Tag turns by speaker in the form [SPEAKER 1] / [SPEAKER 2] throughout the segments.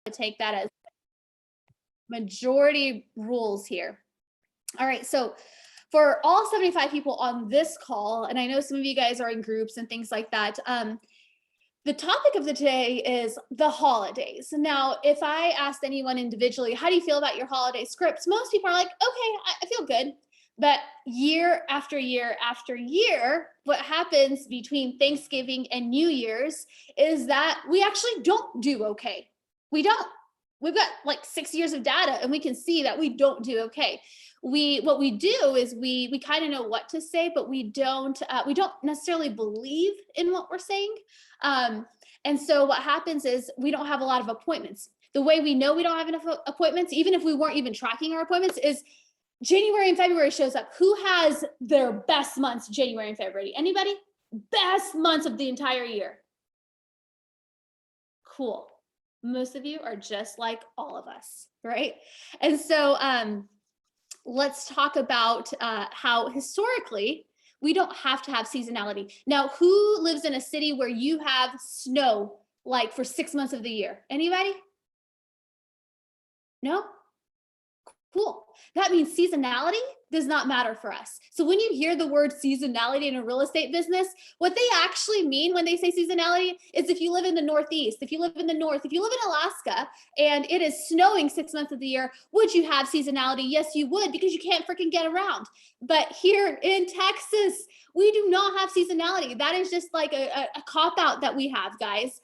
[SPEAKER 1] to take that as majority rules here. All right, so for all 75 people on this call, and I know some of you guys are in groups and things like that, the topic of the day is the holidays. Now, if I asked anyone individually, how do you feel about your holiday scripts? Most people are like, okay, I feel good. But year after year after year, what happens between Thanksgiving and New Year's is that we actually don't do okay. We don't. We've got like 6 years of data and we can see that we don't do okay. What we do is we kind of know what to say, but we don't necessarily believe in what we're saying. And so what happens is we don't have a lot of appointments. The way we know we don't have enough appointments, even if we weren't even tracking our appointments, is January and February shows up. Who has their best months, January and February? Anybody? Best months of the entire year. Cool. Most of you are just like all of us, right? And so let's talk about how historically we don't have to have seasonality. Now, who lives in a city where you have snow like for 6 months of the year? Anybody? No? Cool. That means seasonality does not matter for us. So when you hear the word seasonality in a real estate business, what they actually mean when they say seasonality is if you live in the Northeast, if you live in the North, if you live in Alaska and it is snowing 6 months of the year, would you have seasonality? Yes, you would, because you can't freaking get around. But here in Texas, we do not have seasonality. That is just like a cop-out that we have, guys.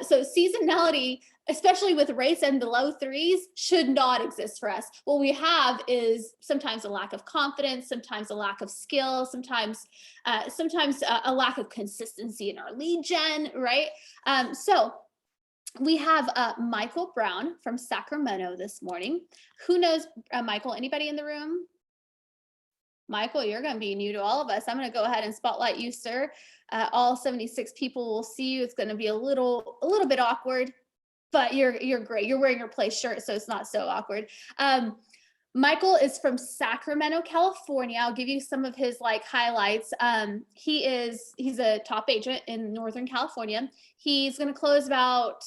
[SPEAKER 1] So seasonality, especially with rates in the low threes, should not exist for us. What we have is sometimes a lack of confidence, sometimes a lack of skill, sometimes a lack of consistency in our lead gen, right? So we have Michael Brown from Sacramento this morning. Who knows Michael? Anybody in the room? Michael, you're going to be new to all of us. I'm going to go ahead and spotlight you, sir. All 76 people will see you. It's going to be a little bit awkward, but you're great. You're wearing your place shirt, so it's not so awkward. Michael is from Sacramento, California. I'll give you some of his highlights. He's a top agent in Northern California. He's going to close about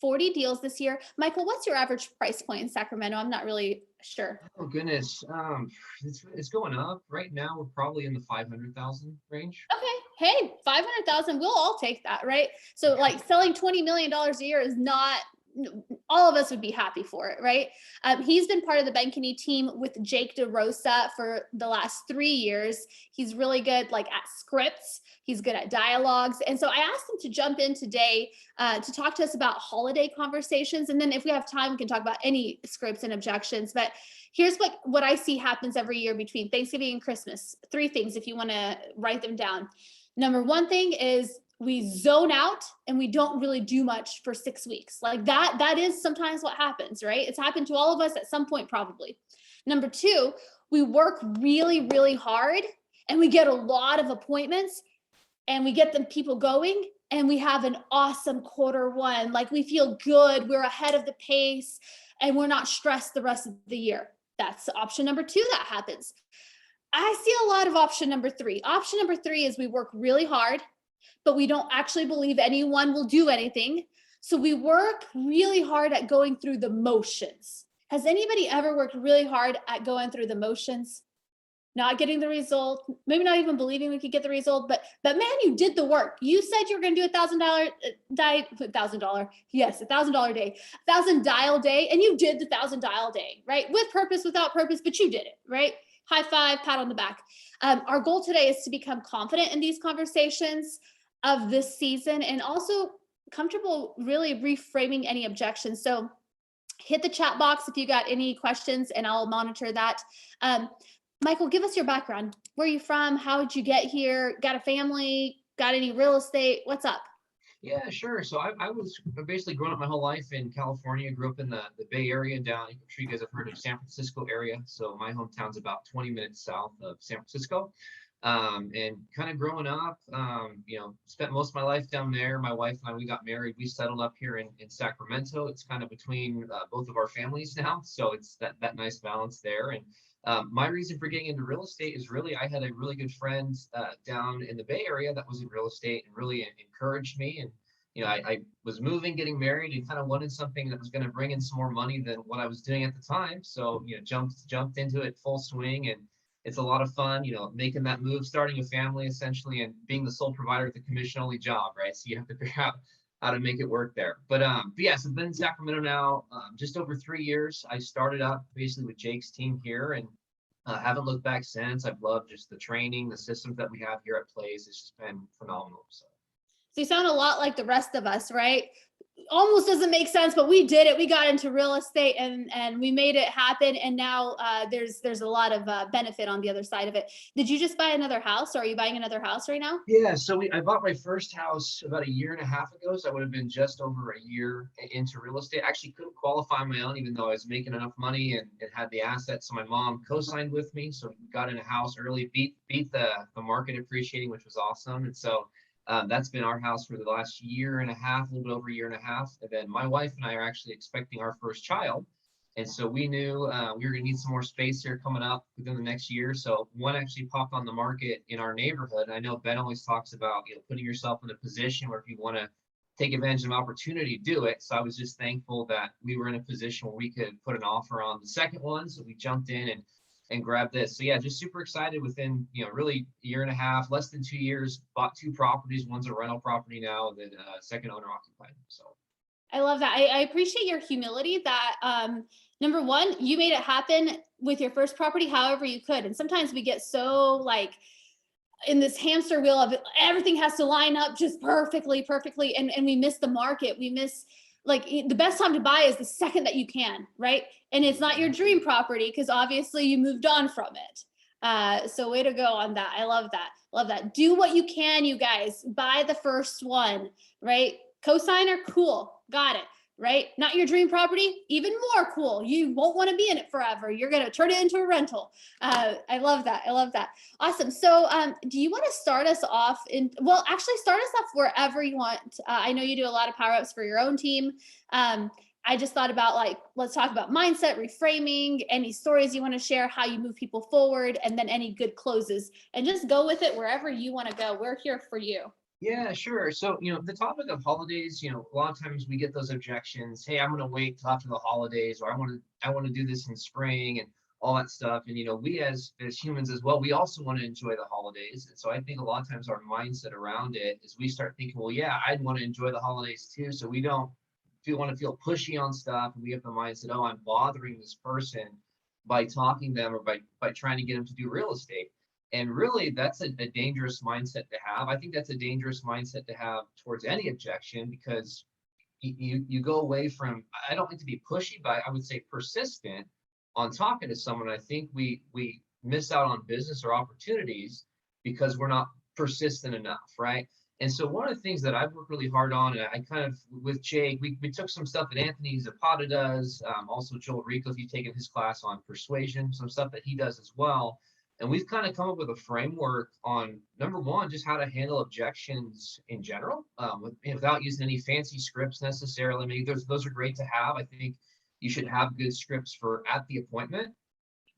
[SPEAKER 1] 40 deals this year. Michael, what's your average price point in Sacramento? I'm not really sure.
[SPEAKER 2] Oh goodness, it's going up. Right now, we're probably in the 500,000 range.
[SPEAKER 1] Okay, hey, 500,000, we'll all take that, right? So selling $20 million a year is not, all of us would be happy for it, right? He's been part of the Benkeny team with Jake DeRosa for the last 3 years. He's really good at scripts. He's good at dialogues. And so I asked him to jump in today to talk to us about holiday conversations. And then if we have time, we can talk about any scripts and objections. But here's what I see happens every year between Thanksgiving and Christmas. 3 things if you want to write them down. Number 1 thing is we zone out and we don't really do much for 6 weeks. That is sometimes what happens, right? It's happened to all of us at some point, probably. Number 2, we work really, really hard and we get a lot of appointments and we get them people going and we have an awesome Q1. We feel good. We're ahead of the pace and we're not stressed the rest of the year. That's option number 2 that happens. I see a lot of option number 3. Option number 3 is we work really hard, but we don't actually believe anyone will do anything. So we work really hard at going through the motions. Has anybody ever worked really hard at going through the motions? Not getting the result, maybe not even believing we could get the result, but man, you did the work. You said you were going to do $1,000 day, 1,000 dial day, and you did the 1,000 dial day, right? With purpose, without purpose, but you did it, right? High five, pat on the back. Our goal today is to become confident in these conversations of this season and also comfortable really reframing any objections. So hit the chat box if you got any questions and I'll monitor that. Michael, give us your background. Where are you from? How did you get here? Got a family? Got any real estate? What's up?
[SPEAKER 2] Yeah, sure. So I was basically growing up my whole life in California. Grew up in the Bay Area down. I'm sure you guys have heard of San Francisco area. So my hometown's about 20 minutes south of San Francisco. And kind of growing up, spent most of my life down there. My wife and I, we got married. We settled up here in Sacramento. It's kind of between both of our families now. So it's that nice balance there. And my reason for getting into real estate is really, I had a really good friend down in the Bay Area that was in real estate and really encouraged me. And, I was moving, getting married, and kind of wanted something that was going to bring in some more money than what I was doing at the time. So, jumped into it full swing, and it's a lot of fun, making that move, starting a family essentially, and being the sole provider of the commission only job, right? So you have to figure out how to make it work there. But yeah, so I've been in Sacramento now, just over 3 years. I started out basically with Jake's team here, and haven't looked back since. I've loved just the training, the systems that we have here at Place. It's just been phenomenal. So.
[SPEAKER 1] So you sound a lot like the rest of us, right? Almost doesn't make sense, but we did it. We got into real estate and we made it happen. And now there's a lot of benefit on the other side of it. Did you just buy another house, or are you buying another house right now?
[SPEAKER 2] Yeah, so I bought my first house about a year and a half ago. So I would have been just over a year into real estate. I actually couldn't qualify on my own, even though I was making enough money and had the assets. So my mom co-signed with me. So we got in a house early, beat the market appreciating, which was awesome. And so that's been our house for the last year and a half, a little bit over a year and a half. And then my wife and I are actually expecting our first child. And so we knew we were going to need some more space here coming up within the next year. So one actually popped on the market in our neighborhood. I know Ben always talks about putting yourself in a position where if you want to take advantage of an opportunity, do it. So I was just thankful that we were in a position where we could put an offer on the second one. So we jumped in and grab this. So yeah, just super excited. Within really a year and a half, less than 2 years, bought 2 properties. One's a rental property now, then second owner occupied. So
[SPEAKER 1] I love that. I appreciate your humility that number one, you made it happen with your first property however you could. And sometimes we get so like in this hamster wheel of everything has to line up just perfectly, and we miss the market. We miss like the best time to buy is the second that you can, right? And it's not your dream property because obviously you moved on from it. So way to go on that. I love that. Love that. Do what you can, you guys. Buy the first one, right? Cosigner, cool. Got it. Right? Not your dream property, even more cool. You won't want to be in it forever. You're going to turn it into a rental. I love that. I love that. Awesome. So do you want to start us off actually start us off wherever you want. I know you do a lot of power ups for your own team. I just thought about let's talk about mindset, reframing, any stories you want to share, how you move people forward, and then any good closes, and just go with it wherever you want to go. We're here for you.
[SPEAKER 2] Yeah, sure. So, the topic of holidays, a lot of times we get those objections. Hey, I'm going to wait till after the holidays, or I want to do this in spring and all that stuff. And, we as humans as well, we also want to enjoy the holidays. And so I think a lot of times our mindset around it is we start thinking, well, yeah, I'd want to enjoy the holidays too. So we don't want to feel pushy on stuff. And we have the mindset, oh, I'm bothering this person by talking to them or by trying to get them to do real estate. And really, that's a dangerous mindset to have. I think that's a dangerous mindset to have towards any objection, because you go away from, I don't like to be pushy, but I would say persistent on talking to someone. I think we miss out on business or opportunities because we're not persistent enough, right? And so one of the things that I've worked really hard on, and I kind of, with Jake, we took some stuff that Anthony Zapata does, also Joel Rico, if you've taken his class on persuasion, some stuff that he does as well. And we've kind of come up with a framework on, number one, just how to handle objections in general, without using any fancy scripts necessarily. I mean, those are great to have. I think you should have good scripts for at the appointment.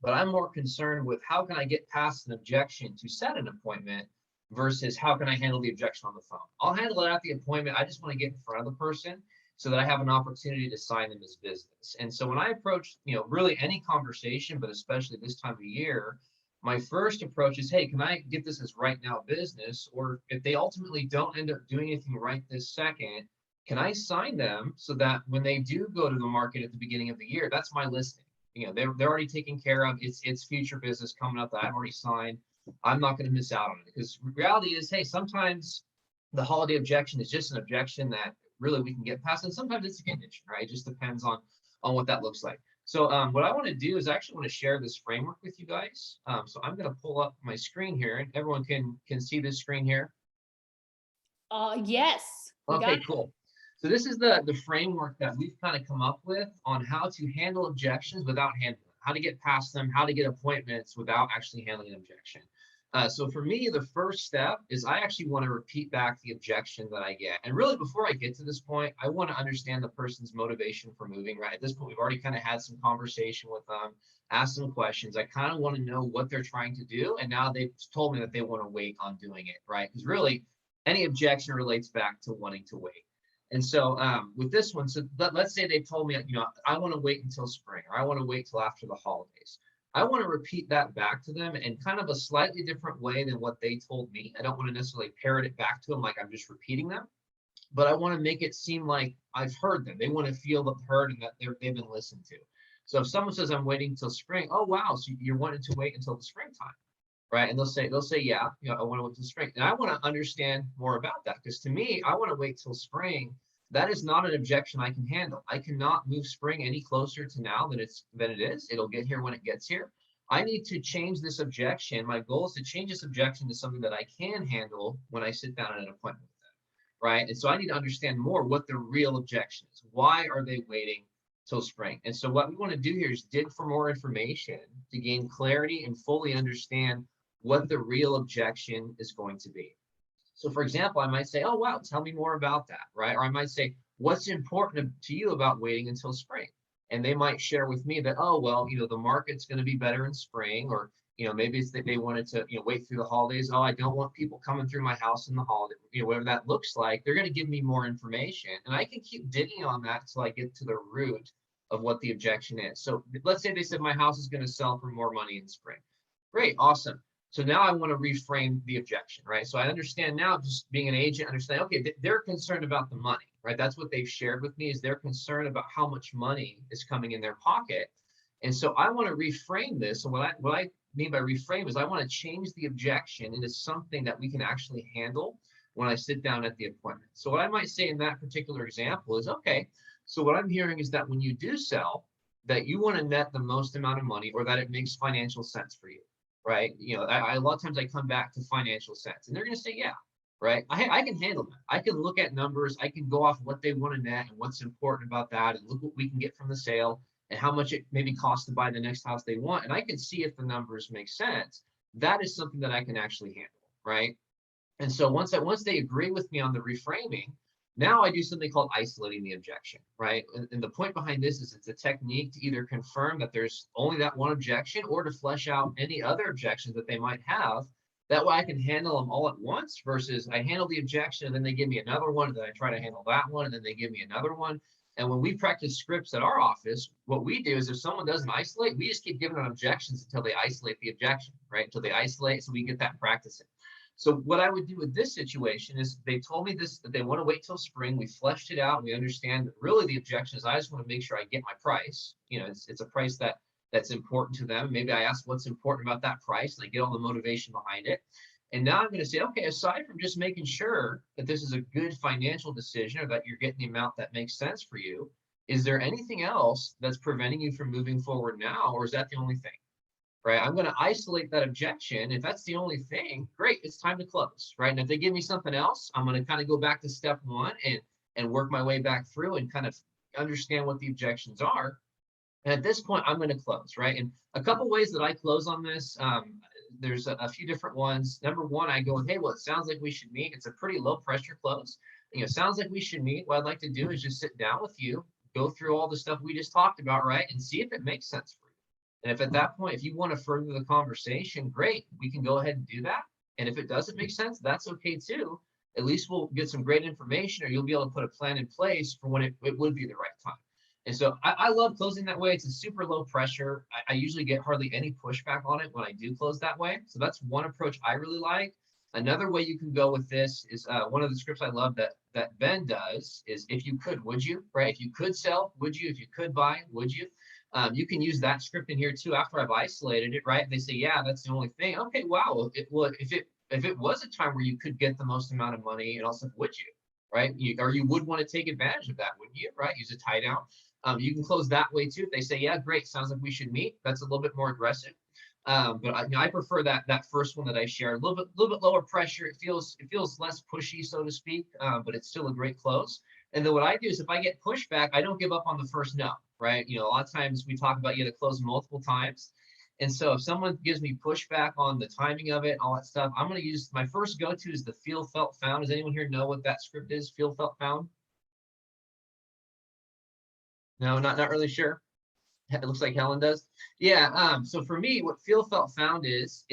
[SPEAKER 2] But I'm more concerned with how can I get past an objection to set an appointment versus how can I handle the objection on the phone. I'll handle it at the appointment. I just want to get in front of the person so that I have an opportunity to sign them as business. And so when I approach, really any conversation, but especially this time of year, my first approach is, hey, can I get this as right now business? Or if they ultimately don't end up doing anything right this second, can I sign them so that when they do go to the market at the beginning of the year, that's my listing. They're already taken care of. It's future business coming up that I've already signed. I'm not going to miss out on it, because reality is, hey, sometimes the holiday objection is just an objection that really we can get past, and sometimes it's a condition, right? It just depends on what that looks like. So what I want to do is I actually want to share this framework with you guys. So I'm going to pull up my screen here, and everyone can see this screen here.
[SPEAKER 1] Yes.
[SPEAKER 2] Okay, cool. So this is the framework that we've kind of come up with on how to handle objections without handling them, how to get past them, how to get appointments without actually handling an objection. So for me, the first step is I actually want to repeat back the objection that I get. And really, before I get to this point, I want to understand the person's motivation for moving, right? At this point, we've already kind of had some conversation with them, asked some questions. I kind of want to know what they're trying to do. And now they've told me that they want to wait on doing it, right? Because really, any objection relates back to wanting to wait. And so with this one, so let's say they told me, I want to wait until spring, or I want to wait till after the holidays. I want to repeat that back to them in kind of a slightly different way than what they told me. I don't want to necessarily parrot it back to them like I'm just repeating them, but I want to make it seem like I've heard them. They want to feel heard and that they've been listened to. So if someone says I'm waiting until spring, oh wow, so you're wanting to wait until the springtime, right? And they'll say yeah, I want to wait till spring, and I want to understand more about that, because to me, I want to wait till spring. That is not an objection I can handle. I cannot move spring any closer to now than it is. It'll get here when it gets here. I need to change this objection. My goal is to change this objection to something that I can handle when I sit down at an appointment with them, right? And so I need to understand more what the real objection is. Why are they waiting till spring? And so what we want to do here is dig for more information to gain clarity and fully understand what the real objection is going to be. So for example, I might say, oh, wow, tell me more about that, right? Or I might say, what's important to you about waiting until spring? And they might share with me that, oh, well, the market's going to be better in spring, or, maybe it's that they wanted to, wait through the holidays. Oh, I don't want people coming through my house in the holiday, whatever that looks like. They're going to give me more information, and I can keep digging on that until I get to the root of what the objection is. So let's say they said my house is going to sell for more money in spring. Great, awesome. So now I want to reframe the objection, right? So I understand now, just being an agent, understand, okay, they're concerned about the money, right? That's what they've shared with me, is they're concerned about how much money is coming in their pocket. And so I want to reframe this. And what I mean by reframe is I want to change the objection into something that we can actually handle when I sit down at the appointment. So what I might say in that particular example is, okay, so what I'm hearing is that when you do sell, that you want to net the most amount of money, or that it makes financial sense for you. Right? A lot of times I come back to financial sense, and they're going to say, yeah, right? I can handle that. I can look at numbers. I can go off what they want to net and what's important about that, and look what we can get from the sale and how much it maybe costs to buy the next house they want. And I can see if the numbers make sense. That is something that I can actually handle, right? And so once they agree with me on the reframing, now I do something called isolating the objection, right? And the point behind this is it's a technique to either confirm that there's only that one objection, or to flesh out any other objections that they might have. That way I can handle them all at once, versus I handle the objection and then they give me another one, and then I try to handle that one, and then they give me another one. And when we practice scripts at our office, what we do is if someone doesn't isolate, we just keep giving them objections until they isolate the objection, right? Until they isolate, so we get that practicing. So what I would do with this situation is, they told me this, that they want to wait till spring. We fleshed it out. We understand that really the objection is, I just want to make sure I get my price. It's a price that's important to them. Maybe I ask what's important about that price, and I get all the motivation behind it. And now I'm going to say, okay, aside from just making sure that this is a good financial decision, or that you're getting the amount that makes sense for you, is there anything else that's preventing you from moving forward now, or is that the only thing? Right? I'm going to isolate that objection. If that's the only thing, great, it's time to close, right? And if they give me something else, I'm going to kind of go back to step one and work my way back through and kind of understand what the objections are. And at this point, I'm going to close, right? And a couple ways that I close on this, there's a few different ones. Number one, I go, hey, well, it sounds like we should meet. It's a pretty low pressure close. Sounds like we should meet. What I'd like to do is just sit down with you, go through all the stuff we just talked about, right? And see if it makes sense for you. And if at that point, if you want to further the conversation, great, we can go ahead and do that. And if it doesn't make sense, that's okay too. At least we'll get some great information, or you'll be able to put a plan in place for when it would be the right time. And so I love closing that way. It's a super low pressure. I usually get hardly any pushback on it when I do close that way. So that's one approach I really like. Another way you can go with this is one of the scripts I love that Ben does is, if you could, would you, right? If you could sell, would you? If you could buy, would you? You can use that script in here too after I've isolated it, right? They say, yeah, that's the only thing. Okay, wow. If it was a time where you could get the most amount of money, and also, would you, right? Or you would want to take advantage of that, wouldn't you, right? Use a tie down. You can close that way too. If they say, yeah, great, sounds like we should meet, that's a little bit more aggressive. But I prefer that first one that I share. A little bit lower pressure. It feels less pushy, so to speak, but it's still a great close. And then what I do is, if I get pushback, I don't give up on the first no, right? A lot of times we talk about you got to close multiple times. And so if someone gives me pushback on the timing of it, all that stuff, I'm going to use, my first go-to is the feel, felt, found. Does anyone here know what that script is? Feel, felt, found? No, not really sure. It looks like Helen does. Yeah. So for me, what feel, felt, found is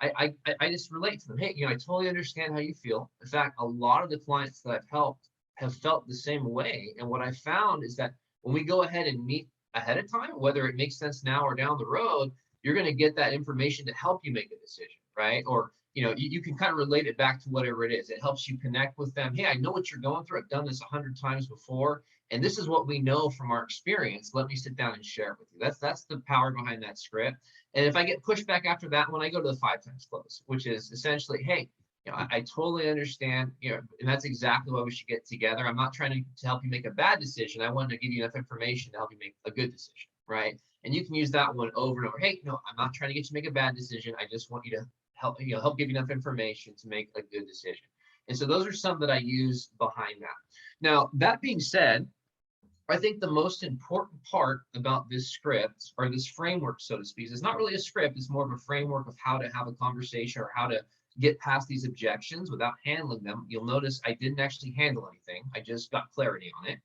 [SPEAKER 2] I just relate to them. Hey, I totally understand how you feel. In fact, a lot of the clients that I've helped have felt the same way. And what I found is that when we go ahead and meet ahead of time, whether it makes sense now or down the road, you're going to get that information to help you make a decision, right? Or, you can kind of relate it back to whatever it is. It helps you connect with them. Hey, I know what you're going through. I've done this 100 times before, and this is what we know from our experience. Let me sit down and share it with you. That's the power behind that script. And if I get pushback after that, when I go to the 5 times close, which is essentially, hey, I totally understand, and that's exactly why we should get together. I'm not trying to help you make a bad decision. I wanted to give you enough information to help you make a good decision, right? And you can use that one over and over. Hey, I'm not trying to get you to make a bad decision. I just want you to help give you enough information to make a good decision. And so those are some that I use behind that. Now, that being said, I think the most important part about this script, or this framework, so to speak, is not really a script. It's more of a framework of how to have a conversation or how to get past these objections without handling them. You'll notice I didn't actually handle anything. I just got clarity on it.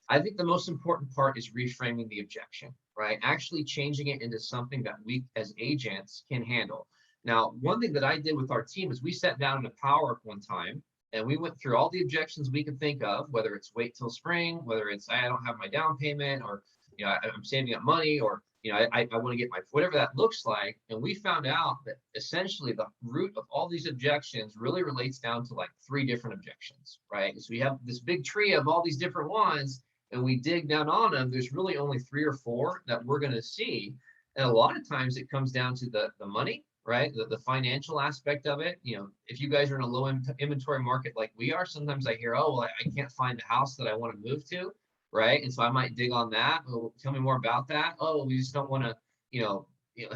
[SPEAKER 2] I think the most important part is reframing the objection, right? Actually changing it into something that we as agents can handle. Now, one thing that I did with our team is we sat down in a power one time and we went through all the objections we could think of, whether it's wait till spring, whether it's I don't have my down payment, or I'm saving up money, or I want to get my, whatever that looks like. And we found out that essentially the root of all these objections really relates down to like 3 different objections, right? So we have this big tree of all these different ones, and we dig down on them. There's really only 3 or 4 that we're going to see. And a lot of times it comes down to the money, right? The financial aspect of it. If you guys are in a low inventory market like we are, sometimes I hear, oh, well, I can't find a house that I want to move to, right? And so I might dig on that. Oh, tell me more about that. Oh, we just don't want to,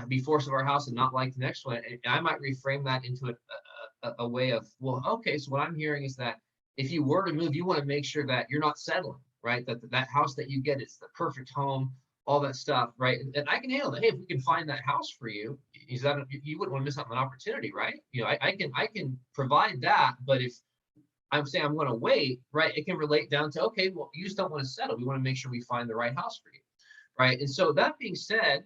[SPEAKER 2] be forced of our house and not like the next one. And I might reframe that into a way of, well, okay, so what I'm hearing is that if you were to move, you want to make sure that you're not settling, right? That house that you get is the perfect home, all that stuff, right? And I can handle that. Hey, if we can find that house for you, you wouldn't want to miss out on an opportunity, right? I can provide that, but if I'm saying I'm going to wait, right? It can relate down to, okay, well, you just don't want to settle. We want to make sure we find the right house for you, right? And so that being said,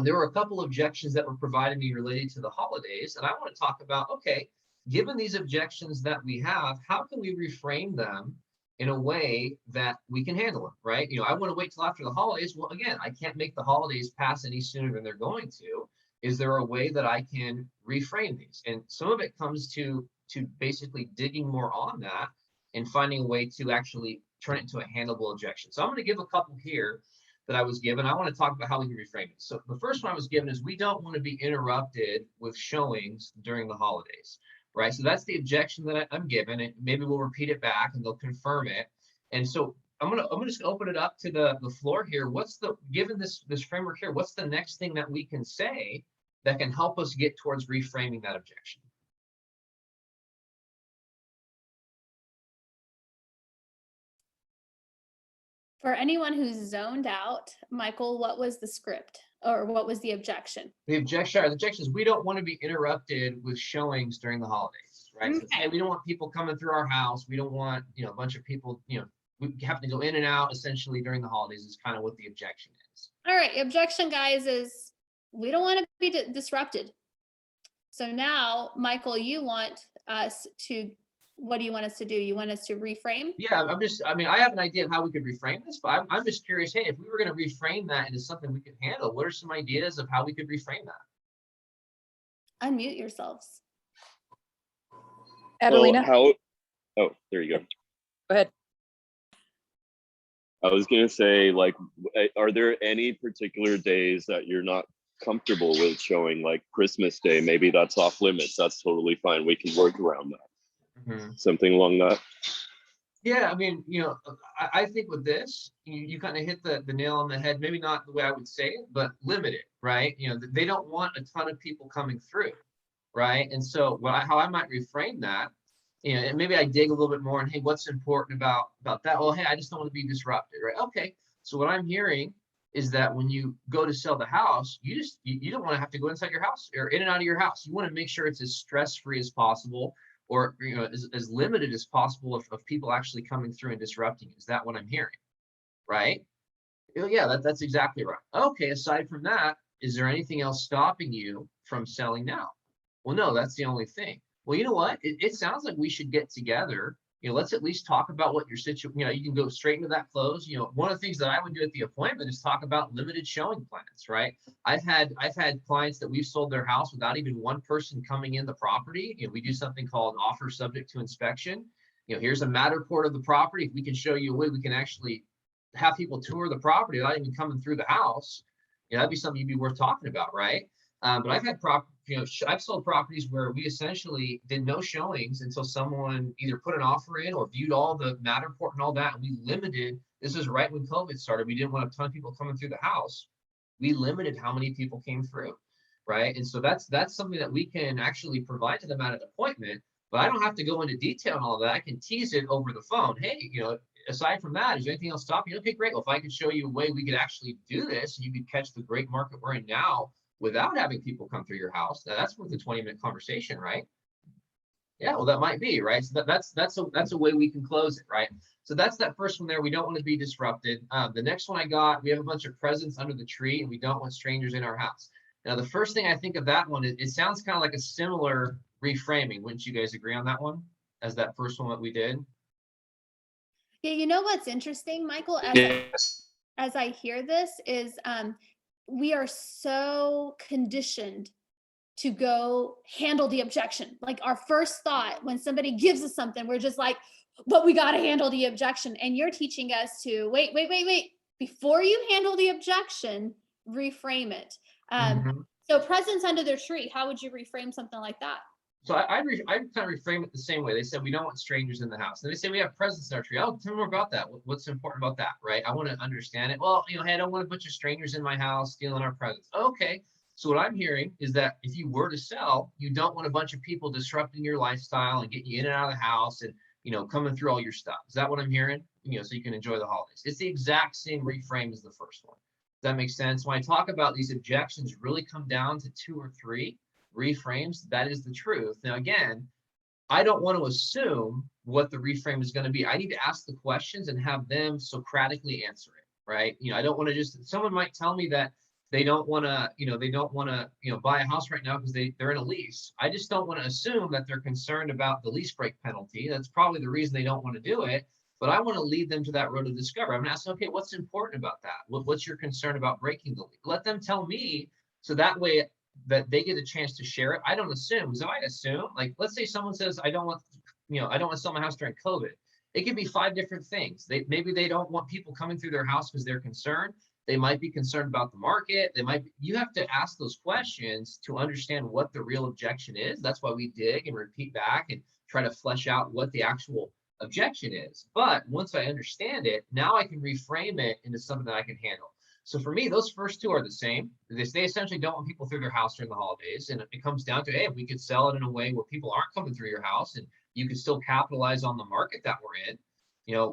[SPEAKER 2] there were a couple of objections that were provided me related to the holidays, and I want to talk about, okay, given these objections that we have, how can we reframe them in a way that we can handle them, right? I want to wait till after the holidays. Well, again, I can't make the holidays pass any sooner than they're going to. Is there a way that I can reframe these? And some of it comes to basically digging more on that and finding a way to actually turn it into a handleable objection. So I'm going to give a couple here that I was given. I want to talk about how we can reframe it. So the first one I was given is we don't want to be interrupted with showings during the holidays, right? So that's the objection that I'm given, and maybe we'll repeat it back and they'll confirm it. And so I'm gonna just open it up to the floor here. Given this framework here, what's the next thing that we can say that can help us get towards reframing that objection?
[SPEAKER 1] For anyone who's zoned out, Michael, what was the script, or what was the objection?
[SPEAKER 2] The objection is we don't want to be interrupted with showings during the holidays, right? So, hey, we don't want people coming through our house. We don't want, a bunch of people, we have to go in and out essentially during the holidays is kind of what the objection is.
[SPEAKER 1] All right, objection, guys, is we don't want to be disrupted. So now, Michael, you want us to, what do you want us to do? You want us to reframe?
[SPEAKER 2] Yeah, I have an idea of how we could reframe this, but I'm just curious, hey, if we were going to reframe that into something we could handle, what are some ideas of how we could reframe that?
[SPEAKER 1] Unmute yourselves.
[SPEAKER 3] Adelina? Oh, there you go.
[SPEAKER 4] Go ahead.
[SPEAKER 3] I was going to say, are there any particular days that you're not comfortable with showing, like Christmas Day? Maybe that's off limits. That's totally fine. We can work around that. Mm-hmm. Something along that.
[SPEAKER 2] Yeah, I think with this, you kind of hit the nail on the head. Maybe not the way I would say it, but limit it, right? They don't want a ton of people coming through, right? And so how I might reframe that, and maybe I dig a little bit more and, hey, what's important about that? Well, hey, I just don't want to be disrupted, right? Okay, so what I'm hearing is that when you go to sell the house, you don't want to have to go inside your house or in and out of your house. You want to make sure it's as stress-free as possible, or as limited as possible of people actually coming through and disrupting. Is that what I'm hearing? Right? Yeah, that's exactly right. Okay, aside from that, is there anything else stopping you from selling now? Well, no, that's the only thing. Well, you know what? It sounds like we should get together let's at least talk about what your situation, you can go straight into that close. One of the things that I would do at the appointment is talk about limited showing plans, right? I've had clients that we've sold their house without even one person coming in the property. We do something called offer subject to inspection. Here's a Matterport of the property. If we can show you a way we can actually have people tour the property without even coming through the house, that'd be something you'd be worth talking about, right? But I've had I've sold properties where we essentially did no showings until someone either put an offer in or viewed all the Matterport and all that. And we limited, this is right when COVID started. We didn't want a ton of people coming through the house. We limited how many people came through, right? And so that's something that we can actually provide to them at an appointment, but I don't have to go into detail and all that. I can tease it over the phone. Hey, aside from that, is there anything else stopping you? Okay, great. Well, if I could show you a way we could actually do this, and you could catch the great market we're in now without having people come through your house, now that's worth a 20-minute conversation, right? Yeah, well, that might be, right? So that's a way we can close it, right? So that's that first one there. We don't want to be disrupted. The next one I got, we have a bunch of presents under the tree, and we don't want strangers in our house. Now, the first thing I think of that one, it sounds kind of like a similar reframing. Wouldn't you guys agree on that one as that first one that we did?
[SPEAKER 1] Yeah, you know what's interesting, Michael, as I hear this is we are so conditioned to go handle the objection. Like our first thought when somebody gives us something, we're just like, but we got to handle the objection. And you're teaching us to wait. Before you handle the objection, reframe it. So presents under their tree, how would you reframe something like that?
[SPEAKER 2] So I kind of reframe it the same way. They said, we don't want strangers in the house. And they say, we have presents in our tree. Oh, tell me more about that. What's important about that, right? I want to understand it. Well, hey, I don't want a bunch of strangers in my house stealing our presents. Okay. So what I'm hearing is that if you were to sell, you don't want a bunch of people disrupting your lifestyle and getting you in and out of the house and, coming through all your stuff. Is that what I'm hearing? So you can enjoy the holidays. It's the exact same reframe as the first one. Does that make sense? When I talk about these objections really come down to 2 or 3 reframes, that is the truth. Now, again, I don't want to assume what the reframe is going to be. I need to ask the questions and have them Socratically answer it, right? I don't want to someone might tell me that they don't want to, buy a house right now because they're in a lease. I just don't want to assume that they're concerned about the lease break penalty. That's probably the reason they don't want to do it. But I want to lead them to that road of discovery. I'm going to ask, okay, what's important about that? What's your concern about breaking the lease? Let them tell me, so that way that they get a chance to share it. I don't assume, because if I assume, like, let's say someone says, I don't want to sell my house during COVID. It could be 5 different things. Maybe they don't want people coming through their house because they're concerned. They might be concerned about the market. You have to ask those questions to understand what the real objection is. That's why we dig and repeat back and try to flesh out what the actual objection is. But once I understand it, now I can reframe it into something that I can handle. So for me, those first 2 are the same. They essentially don't want people through their house during the holidays. And it comes down to, hey, if we could sell it in a way where people aren't coming through your house and you can still capitalize on the market that we're in,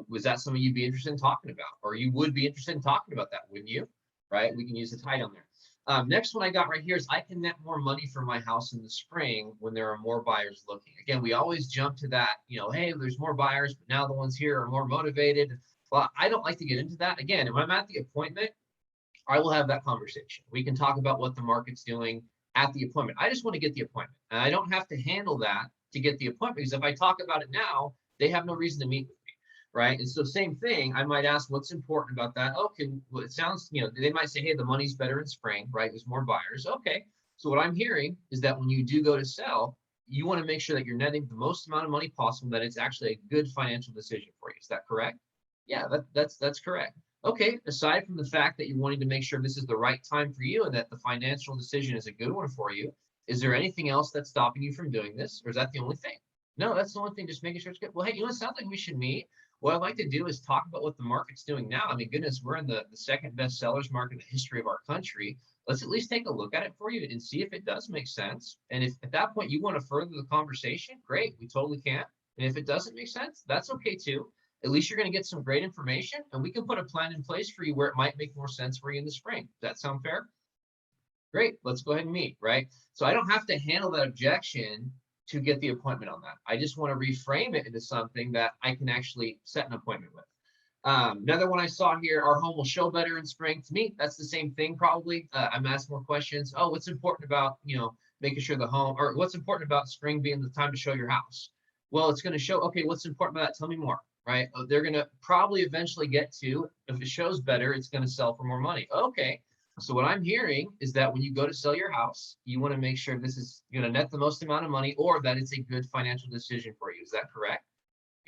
[SPEAKER 2] was that something you'd be interested in talking about? Or you would be interested in talking about that, wouldn't you? Right? We can use the title there. Next one I got right here is I can net more money for my house in the spring when there are more buyers looking. Again, we always jump to that, hey, there's more buyers, but now the ones here are more motivated. Well, I don't like to get into that. Again, if I'm at the appointment, I will have that conversation. We can talk about what the market's doing at the appointment. I just want to get the appointment. And I don't have to handle that to get the appointment, because if I talk about it now, they have no reason to meet with me, right? And so same thing, I might ask what's important about that. Okay, well, it sounds, they might say, hey, the money's better in spring, right? There's more buyers. Okay, so what I'm hearing is that when you do go to sell, you want to make sure that you're netting the most amount of money possible, that it's actually a good financial decision for you. Is that correct? Yeah, that's correct. Okay, aside from the fact that you're wanting to make sure this is the right time for you and that the financial decision is a good one for you, is there anything else that's stopping you from doing this? Or is that the only thing? No, that's the only thing, just making sure it's good. Well, hey, it sounds like we should meet. What I'd like to do is talk about what the market's doing now. I mean, goodness, we're in the second best sellers market in the history of our country. Let's at least take a look at it for you and see if it does make sense. And if at that point you want to further the conversation, great, we totally can. And if it doesn't make sense, that's okay too. At least you're going to get some great information, and we can put a plan in place for you where it might make more sense for you in the spring. Does that sound fair? Great, let's go ahead and meet, right? So I don't have to handle that objection to get the appointment on that. I just want to reframe it into something that I can actually set an appointment with. Another one I saw here, our home will show better in spring. To me, that's the same thing probably. I'm asking more questions. Oh, what's important about, making sure the home, or what's important about spring being the time to show your house? Well, it's going to show, okay, what's important about that? Tell me more, right? They're going to probably eventually get to, if it shows better, it's going to sell for more money. Okay. So what I'm hearing is that when you go to sell your house, you want to make sure this is going to net the most amount of money or that it's a good financial decision for you. Is that correct?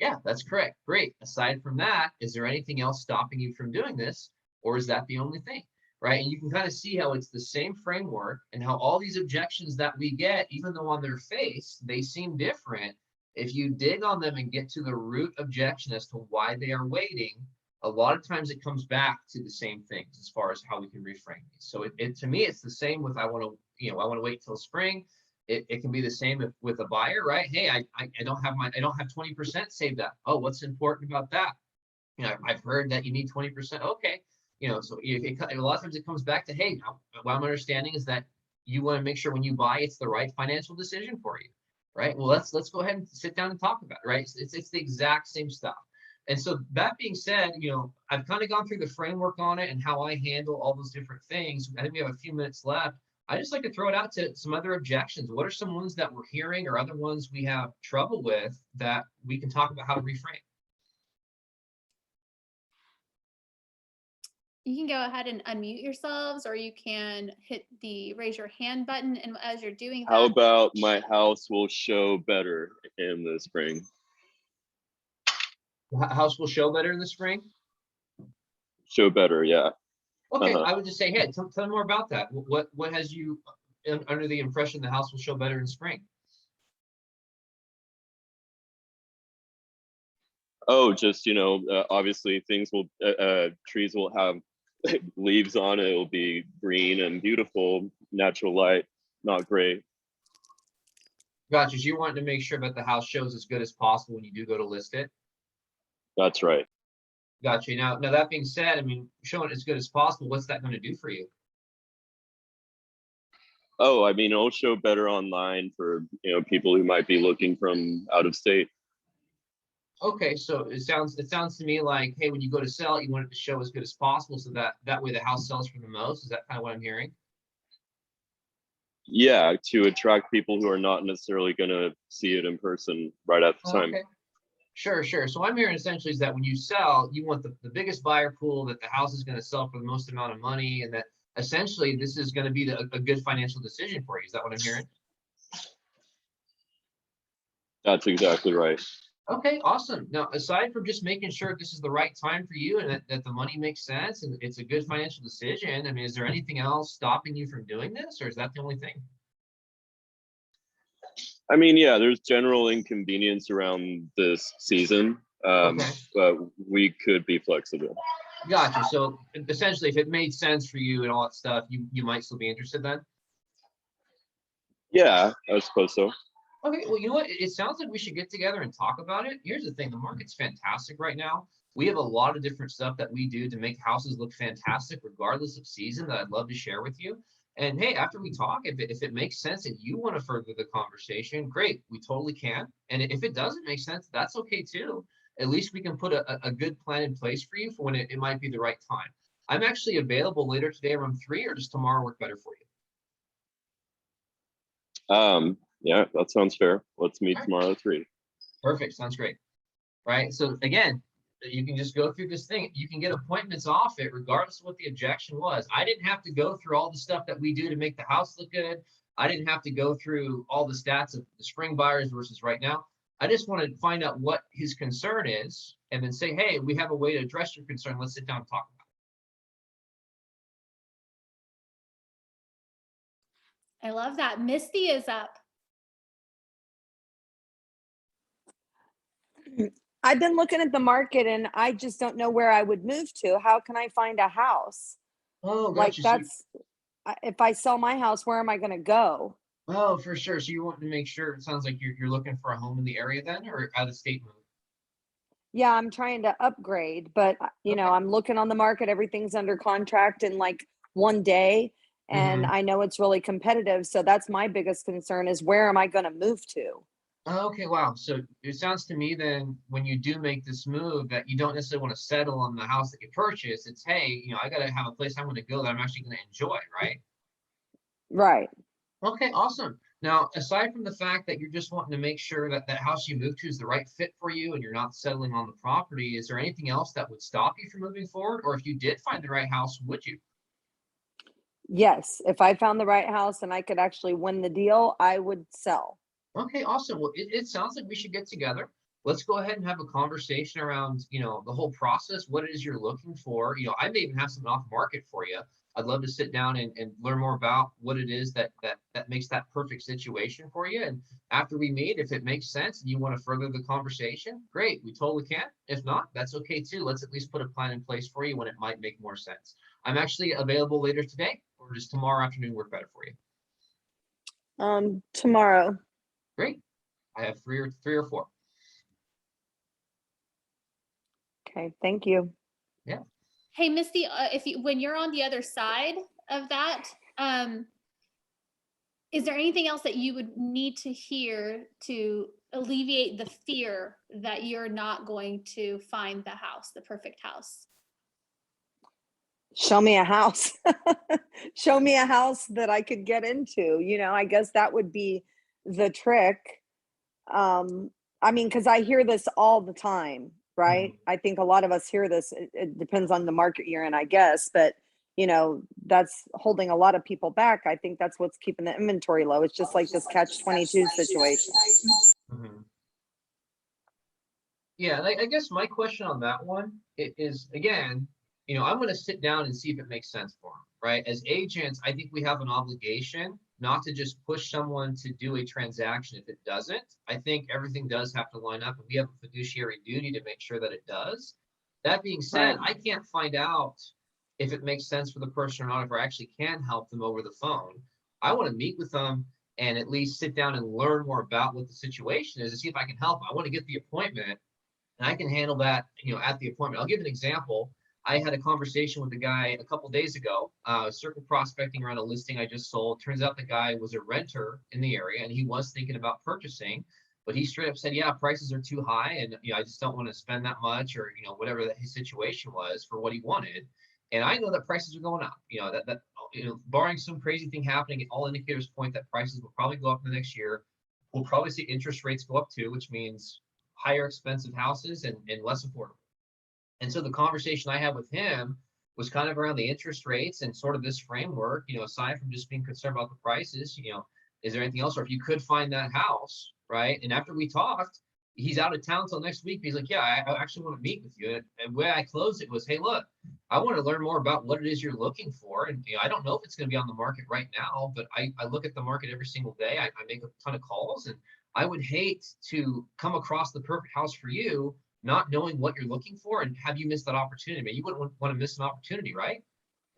[SPEAKER 2] Yeah, that's correct. Great. Aside from that, is there anything else stopping you from doing this? Or is that the only thing? Right. And you can kind of see how it's the same framework and how all these objections that we get, even though on their face, they seem different. If you dig on them and get to the root objection as to why they are waiting, a lot of times it comes back to the same things as far as how we can reframe these. So it to me, it's the same with I want to wait till spring. It can be the same with a buyer, right? Hey, I don't have 20% saved up. Oh, what's important about that? I've heard that you need 20%. Okay. So a lot of times it comes back to, hey, what I'm understanding is that you want to make sure when you buy, it's the right financial decision for you, right? Well, let's go ahead and sit down and talk about it, right? It's the exact same stuff. And so that being said, I've kind of gone through the framework on it and how I handle all those different things. I think we have a few minutes left. I just like to throw it out to some other objections. What are some ones that we're hearing or other ones we have trouble with that we can talk about how to reframe?
[SPEAKER 1] You can go ahead and unmute yourselves, or you can hit the raise your hand button. And as you're doing that,
[SPEAKER 3] How about my house will show better in the spring?
[SPEAKER 2] House will show better in the spring?
[SPEAKER 3] Show better, yeah.
[SPEAKER 2] Okay, I would just say, hey, tell me more about that. What has you under the impression the house will show better in spring?
[SPEAKER 3] Oh, just, obviously things will, trees will have leaves on it. It'll be green and beautiful, natural light, not gray.
[SPEAKER 2] Gotcha. So you want to make sure that the house shows as good as possible when you do go to list it?
[SPEAKER 3] That's right.
[SPEAKER 2] Gotcha. Now that being said, I mean, showing it as good as possible, what's that going to do for you?
[SPEAKER 3] Oh, I mean, it'll show better online for, people who might be looking from out of state.
[SPEAKER 2] Okay, so it sounds to me like, hey, when you go to sell it, you want it to show as good as possible so that way the house sells for the most. Is that kind of what I'm hearing?
[SPEAKER 3] Yeah, to attract people who are not necessarily going to see it in person right at the time.
[SPEAKER 2] Okay. Sure. So what I'm hearing essentially is that when you sell, you want the biggest buyer pool, that the house is going to sell for the most amount of money, and that essentially this is going to be a good financial decision for you. Is that what I'm hearing?
[SPEAKER 3] That's exactly right.
[SPEAKER 2] Okay, awesome. Now, aside from just making sure this is the right time for you and that the money makes sense and it's a good financial decision, I mean, is there anything else stopping you from doing this, or is that the only thing?
[SPEAKER 3] I mean, yeah, there's general inconvenience around this season,
[SPEAKER 2] Okay.
[SPEAKER 3] but we could be flexible.
[SPEAKER 2] Gotcha. So essentially, if it made sense for you and all that stuff, you might still be interested then?
[SPEAKER 3] Yeah, I suppose so.
[SPEAKER 2] Okay, well, you know what? It sounds like we should get together and talk about it. Here's the thing, the market's fantastic right now. We have a lot of different stuff that we do to make houses look fantastic, regardless of season, that I'd love to share with you. And hey, after we talk, if it makes sense and you want to further the conversation, great, we totally can. And if it doesn't make sense, that's okay too. At least we can put a good plan in place for you for when it might be the right time. I'm actually available later today around 3, or does tomorrow work better for you?
[SPEAKER 3] Yeah, that sounds fair. Let's meet
[SPEAKER 2] All right.
[SPEAKER 3] tomorrow at 3.
[SPEAKER 2] Perfect, sounds great. Right, so again, you can just go through this thing. You can get appointments off it regardless of what the objection was. I didn't have to go through all the stuff that we do to make the house look good. I didn't have to go through all the stats of the spring buyers versus right now. I just want to find out what his concern is and then say, hey, we have a way to address your concern. Let's sit down and talk about
[SPEAKER 1] I love that. Misty is up.
[SPEAKER 4] I've been looking at the market and I just don't know where I would move to. How can I find a house?
[SPEAKER 2] Oh,
[SPEAKER 4] Like
[SPEAKER 2] gotcha.
[SPEAKER 4] that's, if I sell my house, where am I going to go?
[SPEAKER 2] Oh, for sure. So you want to make sure, it sounds like you're looking for a home in the area then, or out of state move?
[SPEAKER 4] Yeah, I'm trying to upgrade, but
[SPEAKER 2] Okay.
[SPEAKER 4] I'm looking on the market. Everything's under contract in like one day. And I know it's really competitive. So that's my biggest concern is where am I going to move to?
[SPEAKER 2] Okay, wow. So it sounds to me then when you do make this move that you don't necessarily want to settle on the house that you purchase. It's, hey, I got to have a place I'm going to go that I'm actually going to enjoy, right?
[SPEAKER 4] Right.
[SPEAKER 2] Okay, awesome. Now, aside from the fact that you're just wanting to make sure that that house you move to is the right fit for you and you're not settling on the property, is there anything else that would stop you from moving forward? Or if you did find the right house, would you?
[SPEAKER 4] Yes, if I found the right house and I could actually win the deal, I would sell.
[SPEAKER 2] Okay, awesome. Well, it sounds like we should get together. Let's go ahead and have a conversation around, the whole process, what it is you're looking for. I may even have something off market for you. I'd love to sit down and learn more about what it is that makes that perfect situation for you. And after we meet, if it makes sense and you want to further the conversation, great, we totally can. If not, that's okay too. Let's at least put a plan in place for you when it might make more sense. I'm actually available later today, or just tomorrow afternoon work better for you.
[SPEAKER 4] Tomorrow.
[SPEAKER 2] Great. I have three or four.
[SPEAKER 4] Okay, thank you.
[SPEAKER 2] Yeah.
[SPEAKER 1] Hey, Misty, when you're on the other side of that, is there anything else that you would need to hear to alleviate the fear that you're not going to find the perfect house?
[SPEAKER 4] Show me a house. Show me a house that I could get into. I guess that would be the trick. Because I hear this all the time, right? I think a lot of us hear this. It depends on the market you're in, I guess, but that's holding a lot of people back. I think that's what's keeping the inventory low. It's just like this catch-22 situation.
[SPEAKER 2] Mhm. Yeah, and I guess my question on that one is again, I'm going to sit down and see if it makes sense for them, right? As agents, I think we have an obligation not to just push someone to do a transaction if it doesn't. I think everything does have to line up, and we have a fiduciary duty to make sure that it does. That being said,
[SPEAKER 4] Right.
[SPEAKER 2] I can't find out if it makes sense for the person or not, if I actually can help them over the phone. I want to meet with them and at least sit down and learn more about what the situation is and see if I can help. I want to get the appointment and I can handle that, at the appointment. I'll give an example. I had a conversation with a guy a couple days ago, circle prospecting around a listing I just sold. Turns out the guy was a renter in the area and he was thinking about purchasing, but he straight up said, yeah, prices are too high. And, I just don't want to spend that much or, whatever his situation was for what he wanted. And I know that prices are going up, barring some crazy thing happening, all indicators point that prices will probably go up in the next year. We'll probably see interest rates go up too, which means higher expensive houses and less affordable. And so the conversation I had with him was kind of around the interest rates and sort of this framework, aside from just being concerned about the prices, is there anything else? Or if you could find that house, right? And after we talked, he's out of town till next week. He's like, yeah, I actually want to meet with you. And the way I closed it was, hey, look, I want to learn more about what it is you're looking for. And I don't know if it's going to be on the market right now, but I look at the market every single day. I make a ton of calls, and I would hate to come across the perfect house for you, not knowing what you're looking for and have you miss that opportunity. I mean, you wouldn't want to miss an opportunity, right?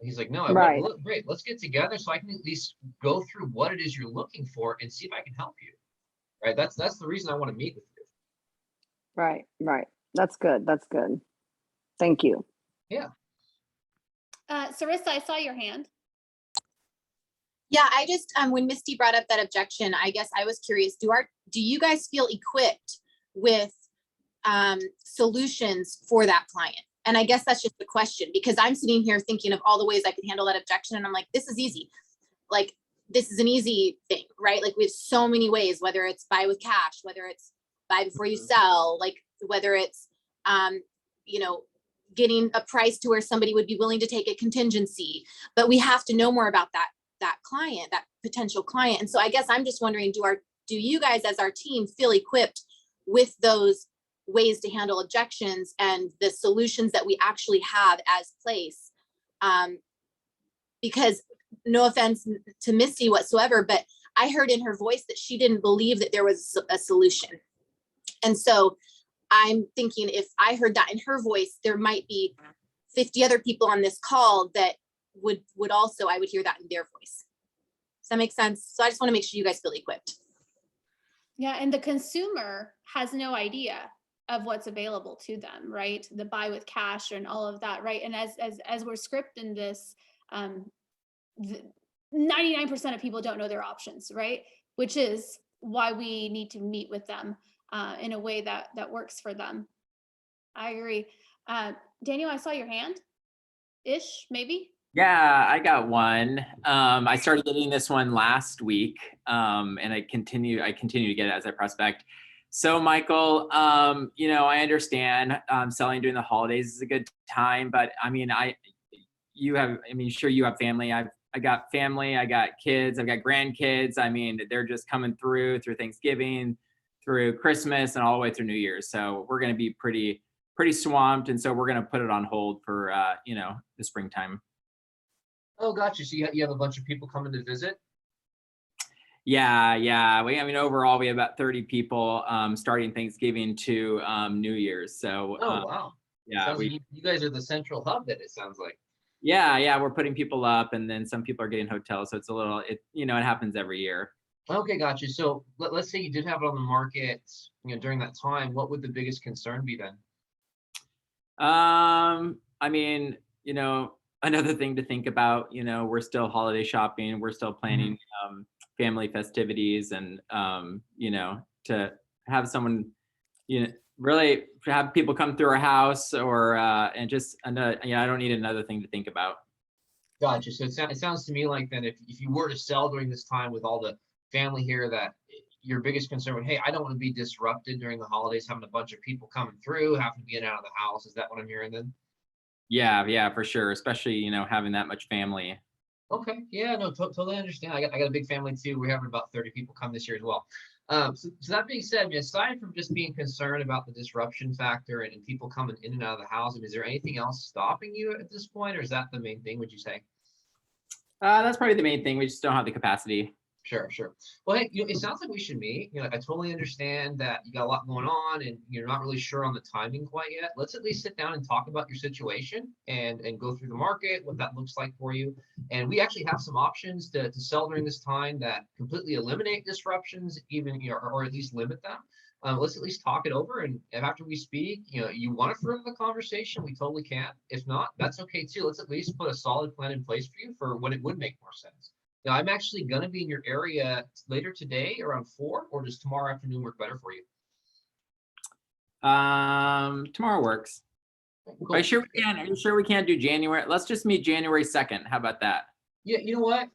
[SPEAKER 2] And he's like, no, I won't.
[SPEAKER 4] Right.
[SPEAKER 2] Well, look, great. Let's get together so I can at least go through what it is you're looking for and see if I can help you. Right. That's the reason I want to meet with you.
[SPEAKER 4] Right. That's good. Thank you.
[SPEAKER 2] Yeah.
[SPEAKER 1] Sarissa, I saw your hand.
[SPEAKER 5] Yeah, I just when Misty brought up that objection, I guess I was curious, do you guys feel equipped with solutions for that client? And I guess that's just the question, because I'm sitting here thinking of all the ways I could handle that objection, and I'm like, this is easy. Like, this is an easy thing, right? Like, we have so many ways, whether it's buy with cash, whether it's buy before you sell, like whether it's getting a price to where somebody would be willing to take a contingency. But we have to know more about that client, that potential client. And so I guess I'm just wondering, do you guys as our team feel equipped with those ways to handle objections and the solutions that we actually have as place? Because no offense to Misty whatsoever, but I heard in her voice that she didn't believe that there was a solution. And so I'm thinking, if I heard that in her voice, there might be 50 other people on this call that would also, I would hear that in their voice. Does that make sense? So I just want to make sure you guys feel equipped.
[SPEAKER 1] Yeah, and the consumer has no idea of what's available to them, right? The buy with cash and all of that, right? And as we're scripting this, 99% of people don't know their options, right? Which is why we need to meet with them in a way that works for them. I agree. Daniel, I saw your hand. Ish, maybe.
[SPEAKER 6] Yeah, I got one. I started getting this one last week, and I continue to get it as I prospect. So, Michael, I understand selling during the holidays is a good time, but I mean, sure you have family. I got family, I got kids, I've got grandkids. I mean, they're just coming through Thanksgiving, through Christmas, and all the way through New Year's. So we're going to be pretty swamped, and so we're going to put it on hold for the springtime.
[SPEAKER 2] Oh, gotcha. So you have a bunch of people coming to visit?
[SPEAKER 6] Yeah. Overall, we have about 30 people starting Thanksgiving to New Year's. So,
[SPEAKER 2] Oh, wow.
[SPEAKER 6] Yeah,
[SPEAKER 2] like you guys are the central hub then, it sounds like.
[SPEAKER 6] Yeah, we're putting people up, and then some people are getting hotels. So it's it happens every year.
[SPEAKER 2] Okay, gotcha. So let's say you did have it on the market, during that time. What would the biggest concern be then?
[SPEAKER 6] Another thing to think about, we're still holiday shopping, we're still planning family festivities, and to have someone, really have people come through our house, or and just another, I don't need another thing to think about.
[SPEAKER 2] Gotcha. So it sounds to me like then if you were to sell during this time with all the family here, that your biggest concern would, hey, I don't want to be disrupted during the holidays, having a bunch of people coming through, having to be in and out of the house. Is that what I'm hearing then?
[SPEAKER 6] Yeah, for sure. Especially, having that much family.
[SPEAKER 2] Okay. Yeah, no, totally understand. I got a big family too. We're having about 30 people come this year as well. So that being said, aside from just being concerned about the disruption factor and people coming in and out of the house, is there anything else stopping you at this point, or is that the main thing, would you say?
[SPEAKER 6] That's probably the main thing. We just don't have the capacity.
[SPEAKER 2] Sure. Well, hey, it sounds like we should meet. I totally understand that you got a lot going on and you're not really sure on the timing quite yet. Let's at least sit down and talk about your situation and go through the market, what that looks like for you. And we actually have some options to sell during this time that completely eliminate disruptions, even, or at least limit them. Let's at least talk it over. And after we speak, you want to further the conversation, we totally can. If not, that's okay too. Let's at least put a solid plan in place for you for when it would make more sense. Now, I'm actually going to be in your area later today around 4, or does tomorrow afternoon work better for you?
[SPEAKER 6] Tomorrow works.
[SPEAKER 2] Cool.
[SPEAKER 6] Are you sure we can't do January? Let's just meet January 2nd. How about that?
[SPEAKER 2] Yeah, you know what?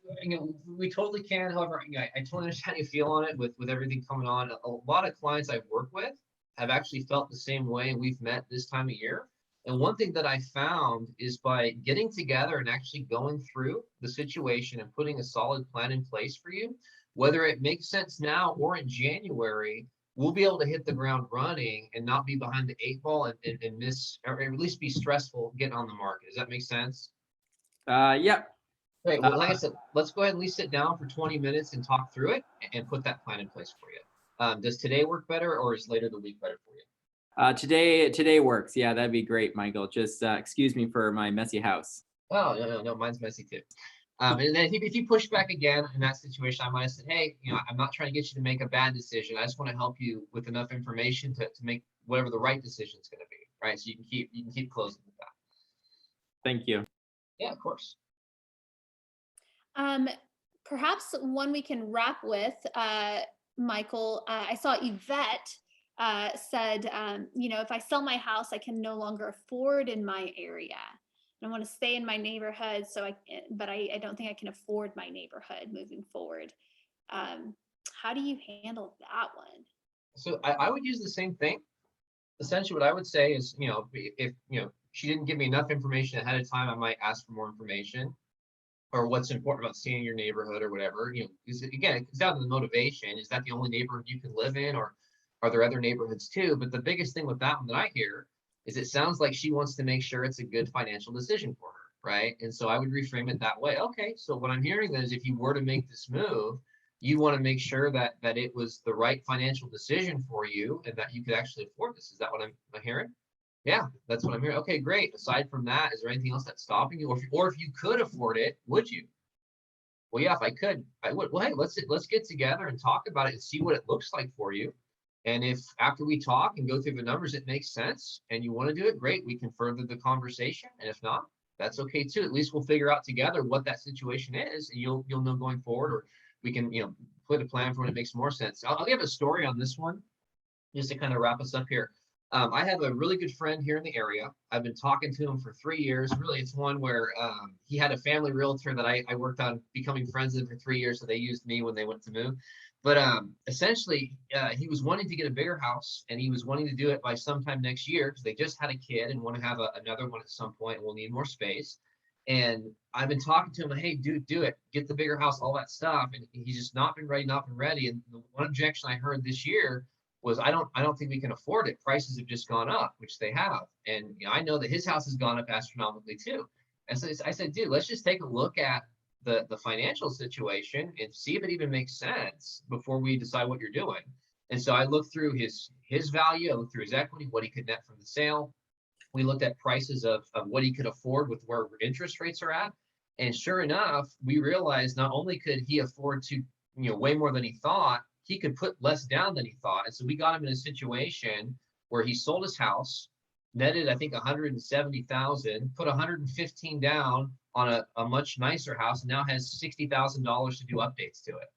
[SPEAKER 2] We totally can. However, I totally understand how you feel on it with everything coming on. A lot of clients I've worked with have actually felt the same way, and we've met this time of year. And one thing that I found is by getting together and actually going through the situation and putting a solid plan in place for you, whether it makes sense now or in January, we'll be able to hit the ground running and not be behind the 8 ball and miss, or at least be stressful getting on the market. Does that make sense?
[SPEAKER 6] Yep.
[SPEAKER 2] Great. Well, like I said, let's go ahead and at least sit down for 20 minutes and talk through it and put that plan in place for you. Does today work better, or is later the week better for you?
[SPEAKER 6] Today works. Yeah, that'd be great, Michael. Just excuse me for my messy house.
[SPEAKER 2] Oh, no, mine's messy too. And then if you push back again in that situation, I might have said, hey, I'm not trying to get you to make a bad decision. I just want to help you with enough information to make whatever the right decision is going to be, right? So you can keep closing with that.
[SPEAKER 6] Thank you.
[SPEAKER 2] Yeah, of course.
[SPEAKER 1] Perhaps one we can wrap with, Michael. I saw Yvette said, if I sell my house, I can no longer afford in my area. And I want to stay in my neighborhood. But I don't think I can afford my neighborhood moving forward. How do you handle that one?
[SPEAKER 2] So I would use the same thing. Essentially, what I would say is, if she didn't give me enough information ahead of time, I might ask for more information, or what's important about seeing your neighborhood or whatever. Again, it comes down to the motivation. Is that the only neighborhood you can live in, or are there other neighborhoods too? But the biggest thing with that one that I hear is it sounds like she wants to make sure it's a good financial decision for her, right? And so I would reframe it that way. Okay, so what I'm hearing then is if you were to make this move, you want to make sure that it was the right financial decision for you and that you could actually afford this. Is that what I'm hearing? Yeah, that's what I'm hearing. Okay, great. Aside from that, is there anything else that's stopping you? Or if you could afford it, would you? Well, yeah, if I could, I would. Well, hey, let's get together and talk about it and see what it looks like for you. And if after we talk and go through the numbers, it makes sense and you want to do it, great. We can further the conversation. And if not, that's okay too. At least we'll figure out together what that situation is, and you'll know going forward, or we can put a plan for when it makes more sense. I'll give a story on this one just to kind of wrap us up here. I have a really good friend here in the area. I've been talking to him for 3 years. Really, it's one where he had a family realtor that I worked on becoming friends with for 3 years. So they used me when they went to move. But essentially, he was wanting to get a bigger house, and he was wanting to do it by sometime next year because they just had a kid and want to have another one at some point, and we'll need more space. And I've been talking to him, like, hey, dude, do it, get the bigger house, all that stuff. And he's just not been ready. And the one objection I heard this year was, I don't think we can afford it. Prices have just gone up, which they have. And I know that his house has gone up astronomically too. And so I said, dude, let's just take a look at the financial situation and see if it even makes sense before we decide what you're doing. And so I looked through his value, I looked through his equity, what he could net from the sale. We looked at prices of what he could afford with where interest rates are at. And sure enough, we realized not only could he afford to, way more than he thought, he could put less down than he thought. And so we got him in a situation where he sold his house, netted, I think, 170,000, put 115 down on a much nicer house, and now has $60,000 to do updates to it.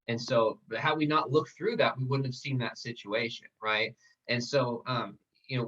[SPEAKER 2] And so had we not looked through that, we wouldn't have seen that situation, right? And so,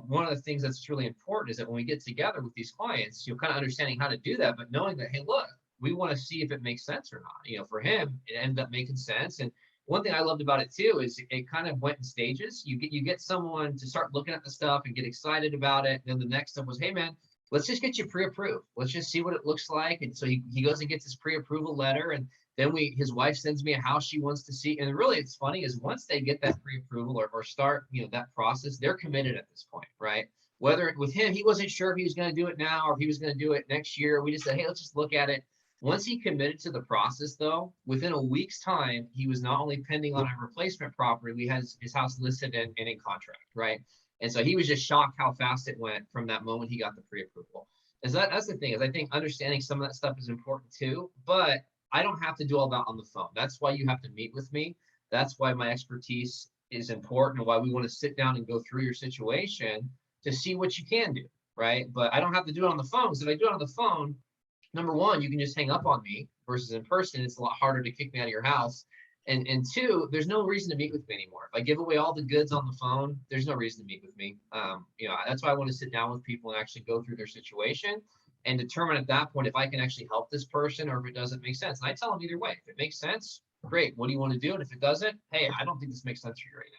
[SPEAKER 2] one of the things that's really important is that when we get together with these clients, kind of understanding how to do that, but knowing that, hey, look, we want to see if it makes sense or not. For him, it ended up making sense. And one thing I loved about it too is it kind of went in stages. You get someone to start looking at the stuff and get excited about it. And then the next step was, hey man, let's just get you pre-approved. Let's just see what it looks like. And so he goes and gets his pre-approval letter, and then his wife sends me a house she wants to see. And really, it's funny is once they get that pre-approval or start that process, they're committed at this point, right? Whether with him, he wasn't sure if he was going to do it now or if he was going to do it next year. We just said, hey, let's just look at it. Once he committed to the process, though, within a week's time, he was not only pending on a replacement property, we had his house listed and in contract, right? And so he was just shocked how fast it went from that moment he got the pre-approval. And so that's the thing, is I think understanding some of that stuff is important too, but I don't have to do all that on the phone. That's why you have to meet with me. That's why my expertise is important, and why we want to sit down and go through your situation to see what you can do, right? But I don't have to do it on the phone, because if I do it on the phone, number one, you can just hang up on me, versus in person, it's a lot harder to kick me out of your house. And two, there's no reason to meet with me anymore. If I give away all the goods on the phone, there's no reason to meet with me. That's why I want to sit down with people and actually go through their situation and determine at that point if I can actually help this person or if it doesn't make sense. And I tell them either way. If it makes sense, great. What do you want to do? And if it doesn't, hey, I don't think this makes sense for you right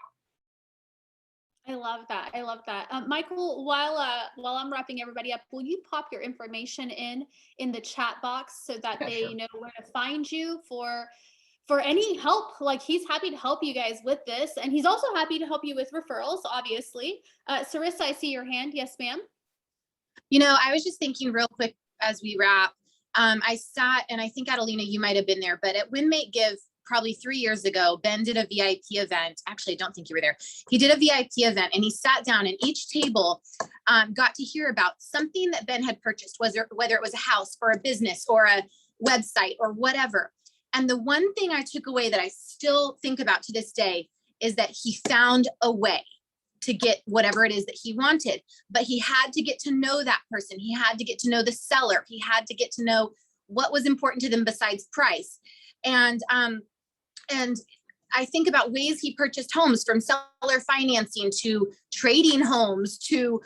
[SPEAKER 2] now.
[SPEAKER 1] I love that. I love that. Michael, while I'm wrapping everybody up, will you pop your information in the chat box so that they
[SPEAKER 2] Sure.
[SPEAKER 1] know where to find you for any help? Like, he's happy to help you guys with this, and he's also happy to help you with referrals, obviously. Sarissa, I see your hand. Yes, ma'am.
[SPEAKER 5] I was just thinking real quick as we wrap. I sat, and I think Adelina, you might have been there, but at WinMate Give probably 3 years ago, Ben did a VIP event. Actually, I don't think you were there. He did a VIP event, and he sat down, and each table got to hear about something that Ben had purchased, whether it was a house or a business or a website or whatever. And the one thing I took away that I still think about to this day is that he found a way to get whatever it is that he wanted, but he had to get to know that person. He had to get to know the seller. He had to get to know what was important to them besides price. And I think about ways he purchased homes, from seller financing to trading homes to,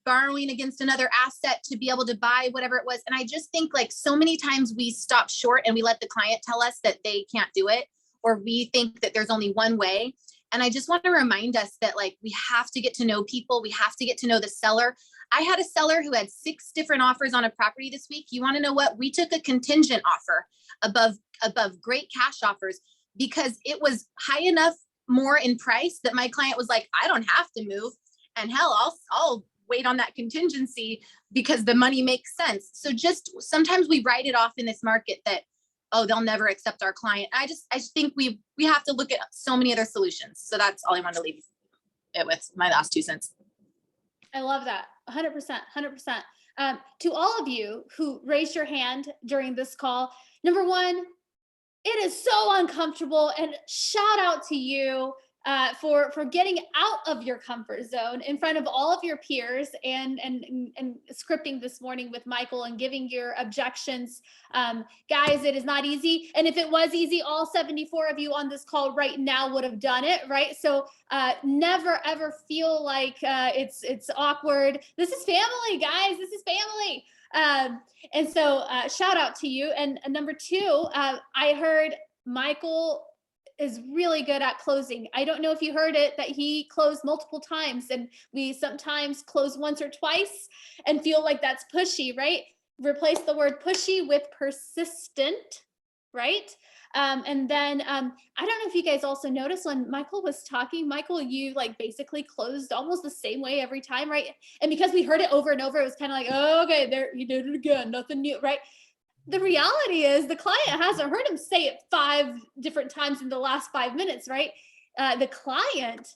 [SPEAKER 5] borrowing against another asset to be able to buy whatever it was. And I just think, like, so many times we stop short and we let the client tell us that they can't do it, or we think that there's only one way. And I just want to remind us that, like, we have to get to know people. We have to get to know the seller. I had a seller who had 6 different offers on a property this week. You want to know what? We took a contingent offer above great cash offers because it was high enough more in price that my client was like, I don't have to move. And hell, I'll wait on that contingency because the money makes sense. So just sometimes we write it off in this market that, oh, they'll never accept our client. I just think we have to look at so many other solutions. So that's all I want to leave it with, my last 2 cents.
[SPEAKER 1] I love that. 100%, 100%. To all of you who raised your hand during this call, number one, it is so uncomfortable, and shout out to you. for getting out of your comfort zone in front of all of your peers and scripting this morning with Michael and giving your objections. Guys, it is not easy. And if it was easy, all 74 of you on this call right now would have done it, right? So never ever feel like it's awkward. This is family, guys. This is family. And so shout out to you. And number two, I heard Michael is really good at closing. I don't know if you heard it, that he closed multiple times, and we sometimes close once or twice and feel like that's pushy, right? Replace the word pushy with persistent, right? And then I don't know if you guys also noticed when Michael was talking, Michael, you like basically closed almost the same way every time, right? And because we heard it over and over, it was kind of like, oh, okay, there, you did it again, nothing new, right? The reality is the client hasn't heard him say it 5 different times in the last 5 minutes, right? The client,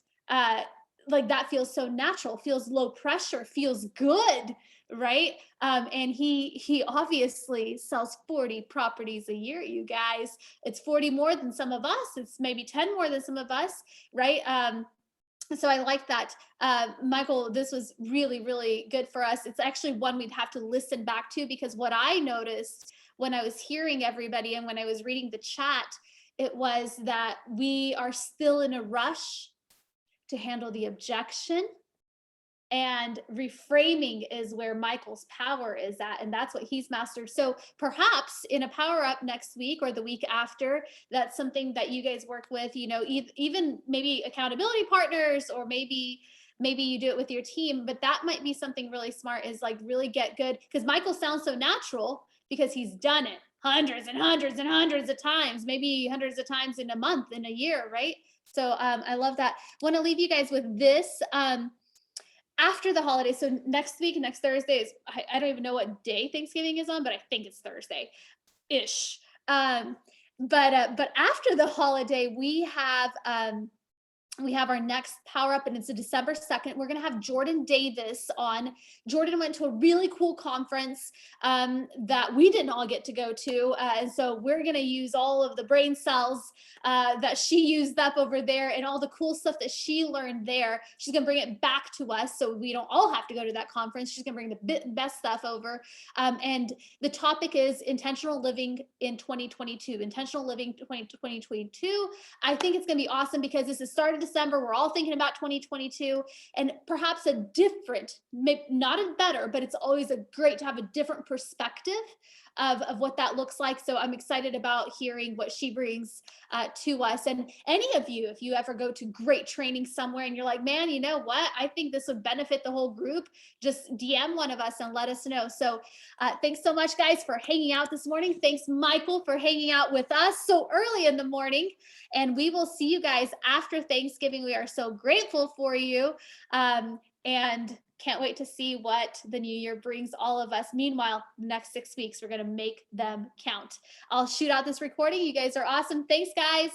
[SPEAKER 1] like that feels so natural, feels low pressure, feels good, right? And he obviously sells 40 properties a year, you guys. It's 40 more than some of us. It's maybe 10 more than some of us, right? So I like that. Michael, this was really, really good for us. It's actually one we'd have to listen back to, because what I noticed when I was hearing everybody and when I was reading the chat, it was that we are still in a rush to handle the objection, and reframing is where Michael's power is at, and that's what he's mastered. So perhaps in a power up next week or the week after, that's something that you guys work with, you know, even maybe accountability partners, or maybe you do it with your team, but that might be something really smart, is like really get good, because Michael sounds so natural because he's done it hundreds and hundreds and hundreds of times, maybe hundreds of times in a month, in a year, right? So I love that. Want to leave you guys with this. After the holidays, so next week, next Thursday is, I don't even know what day Thanksgiving is on, but I think it's Thursday-ish. But after the holiday, we have our next power up, and it's December 2nd. We're going to have Jordan Davis on. Jordan went to a really cool conference that we didn't all get to go to. And so we're going to use all of the brain cells that she used up over there and all the cool stuff that she learned there. She's going to bring it back to us so we don't all have to go to that conference. She's going to bring the best stuff over. And the topic is intentional living in 2022, intentional living 2022. I think it's going to be awesome because this is started December. We're all thinking about 2022, and perhaps a different, maybe not a better, but it's always great to have a different perspective of what that looks like. So I'm excited about hearing what she brings to us. And any of you, if you ever go to great training somewhere and you're like, man, you know what? I think this would benefit the whole group. Just DM one of us and let us know. So thanks so much, guys, for hanging out this morning. Thanks, Michael, for hanging out with us so early in the morning. And we will see you guys after Thanksgiving. We are so grateful for you. And can't wait to see what the new year brings all of us. Meanwhile, the next 6 weeks, we're going to make them count. I'll shoot out this recording. You guys are awesome. Thanks, guys.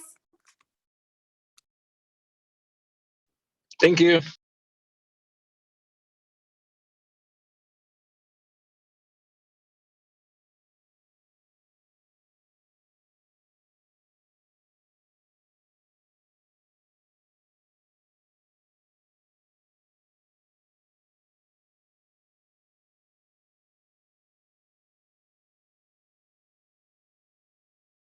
[SPEAKER 7] Thank you.